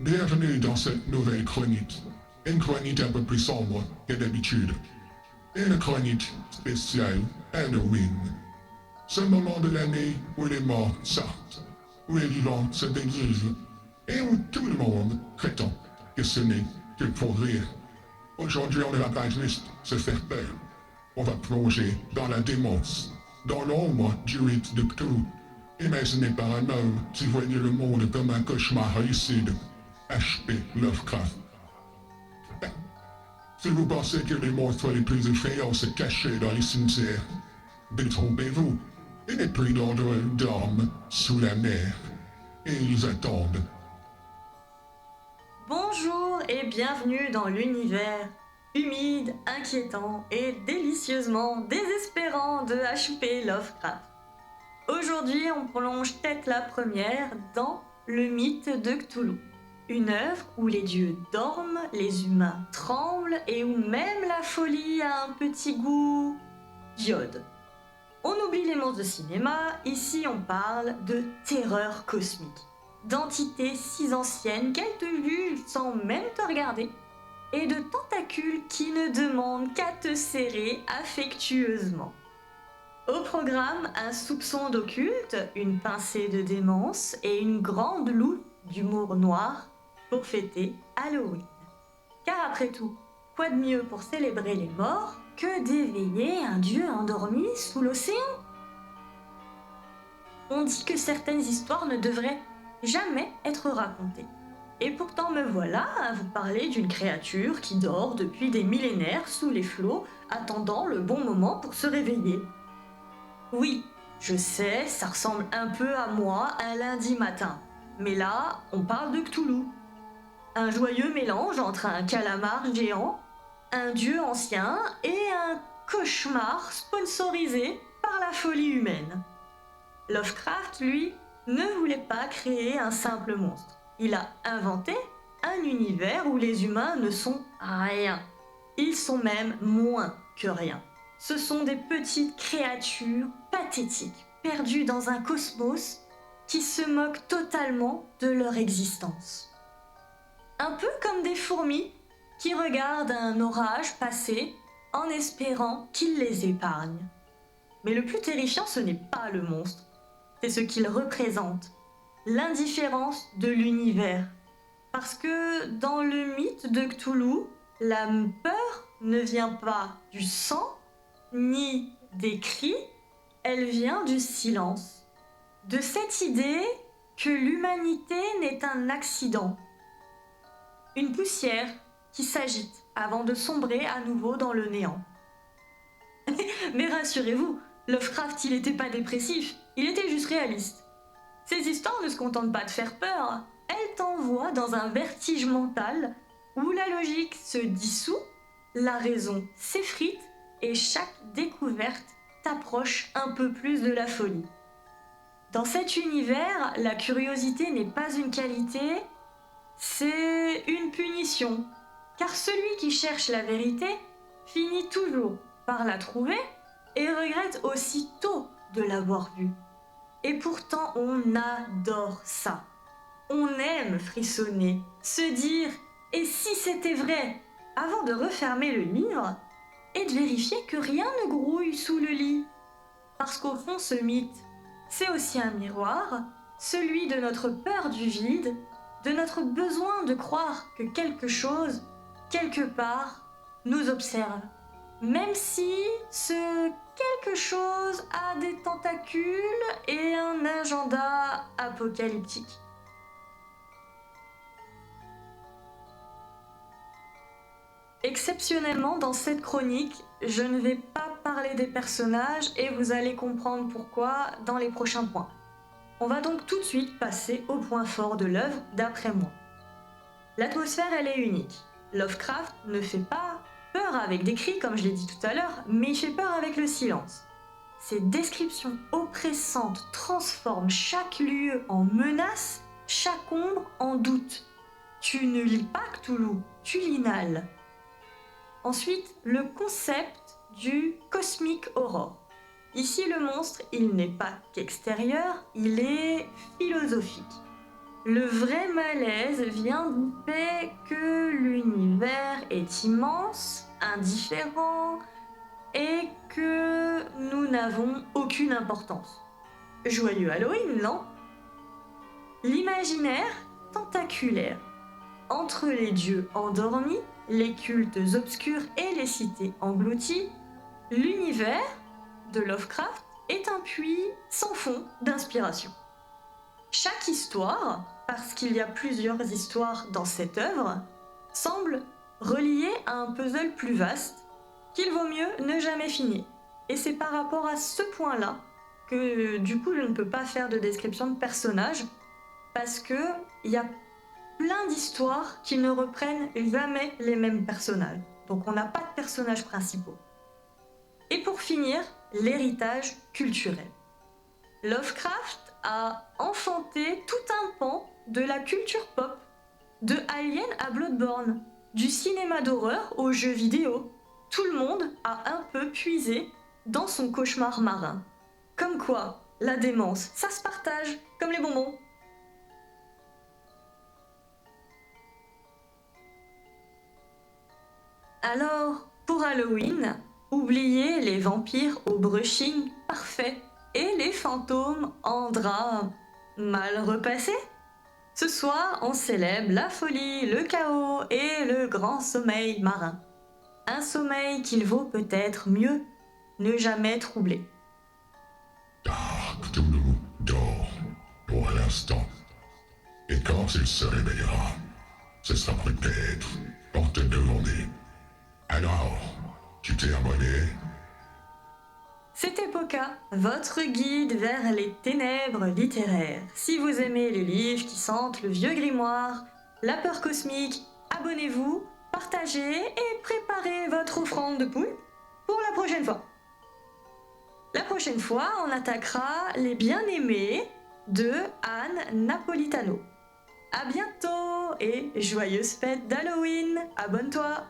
Bienvenue dans cette nouvelle chronique. Une chronique un peu plus sombre que d'habitude. Une chronique spéciale Halloween. Ce moment de l'année où les morts sortent, où les vivants se déguisent, et où tout le monde prétend que ce n'est que pour rire. Aujourd'hui, on ne va pas juste se faire peur. On va plonger dans la démence, dans l'ombre du rite de Cthulhu, imaginé par un homme qui voyait le monde comme un cauchemar lucide. H.P. Lovecraft. Si vous pensez que les monstres les plus effrayants se cachaient dans les cimetières, détrompez-vous. Et les plus dangereux dorment sous la mer. Et ils attendent. Bonjour et bienvenue dans l'univers humide, inquiétant et délicieusement désespérant de H.P. Lovecraft. Aujourd'hui, on plonge tête la première dans le mythe de Cthulhu. Une œuvre où les dieux dorment, les humains tremblent et où même la folie a un petit goût d'iode. On oublie les monstres de cinéma, ici on parle de terreur cosmique, d'entités si anciennes qu'elles te jugent sans même te regarder, et de tentacules qui ne demandent qu'à te serrer affectueusement. Au programme, un soupçon d'occulte, une pincée de démence et une grande loupe d'humour noir pour fêter Halloween. Car après tout, quoi de mieux pour célébrer les morts que d'éveiller un dieu endormi sous l'océan? On dit que certaines histoires ne devraient jamais être racontées. Et pourtant me voilà à vous parler d'une créature qui dort depuis des millénaires sous les flots, attendant le bon moment pour se réveiller. Oui, je sais, ça ressemble un peu à moi un lundi matin. Mais là, on parle de Cthulhu. Un joyeux mélange entre un calamar géant, un dieu ancien et un cauchemar sponsorisé par la folie humaine. Lovecraft, lui, ne voulait pas créer un simple monstre. Il a inventé un univers où les humains ne sont rien. Ils sont même moins que rien. Ce sont des petites créatures pathétiques, perdues dans un cosmos qui se moque totalement de leur existence. Un peu comme des fourmis qui regardent un orage passer en espérant qu'il les épargne. Mais le plus terrifiant, ce n'est pas le monstre, c'est ce qu'il représente, l'indifférence de l'univers. Parce que dans le mythe de Cthulhu, la peur ne vient pas du sang, ni des cris, elle vient du silence. De cette idée que l'humanité n'est un accident. Une poussière qui s'agite avant de sombrer à nouveau dans le néant. Mais rassurez-vous, Lovecraft, il n'était pas dépressif, il était juste réaliste. Ces histoires ne se contentent pas de faire peur, elles t'envoient dans un vertige mental où la logique se dissout, la raison s'effrite et chaque découverte t'approche un peu plus de la folie. Dans cet univers, la curiosité n'est pas une qualité, c'est une punition. Car celui qui cherche la vérité finit toujours par la trouver et regrette aussitôt de l'avoir vue. Et pourtant, on adore ça. On aime frissonner, se dire « et si c'était vrai ?» avant de refermer le livre et de vérifier que rien ne grouille sous le lit. Parce qu'au fond, ce mythe, c'est aussi un miroir, celui de notre peur du vide, de notre besoin de croire que quelque chose, quelque part, nous observe. Même si ce quelque chose a des tentacules et un agenda apocalyptique. Exceptionnellement, dans cette chronique, je ne vais pas parler des personnages et vous allez comprendre pourquoi dans les prochains points. On va donc tout de suite passer au point fort de l'œuvre d'après moi. L'atmosphère, elle est unique. Lovecraft ne fait pas peur avec des cris, comme je l'ai dit tout à l'heure, mais il fait peur avec le silence. Ses descriptions oppressantes transforment chaque lieu en menace, chaque ombre en doute. Tu ne lis pas Cthulhu, tu l'inhales. Ensuite, le concept du cosmic horror. Ici, le monstre, il n'est pas qu'extérieur, il est philosophique. Le vrai malaise vient du fait que l'univers est immense, indifférent, et que nous n'avons aucune importance. Joyeux Halloween, non? L'imaginaire tentaculaire. Entre les dieux endormis, les cultes obscurs et les cités englouties, l'univers de Lovecraft est un puits sans fond d'inspiration. Chaque histoire, parce qu'il y a plusieurs histoires dans cette œuvre, semble reliée à un puzzle plus vaste qu'il vaut mieux ne jamais finir. Et c'est par rapport à ce point-là que du coup je ne peux pas faire de description de personnage, parce que il y a plein d'histoires qui ne reprennent jamais les mêmes personnages. Donc on n'a pas de personnages principaux. Et pour finir, l'héritage culturel. Lovecraft a enfanté tout un pan de la culture pop, de Alien à Bloodborne, du cinéma d'horreur aux jeux vidéo. Tout le monde a un peu puisé dans son cauchemar marin. Comme quoi, la démence, ça se partage, comme les bonbons. Alors, pour Halloween, oubliez les vampires au brushing parfait et les fantômes en drap mal repassé. Ce soir, on célèbre la folie, le chaos et le grand sommeil marin. Un sommeil qu'il vaut peut-être mieux ne jamais troubler. Cthulhu dort pour l'instant. Et quand il se réveillera, ce sera peut-être pour te demander. Alors, tu t'es abonné? C'était Poca, votre guide vers les ténèbres littéraires. Si vous aimez les livres qui sentent le vieux grimoire, la peur cosmique, abonnez-vous, partagez et préparez votre offrande de poule pour la prochaine fois. La prochaine fois, on attaquera Les Bien-Aimés de Anne Napolitano. À bientôt et joyeuse fête d'Halloween. Abonne-toi.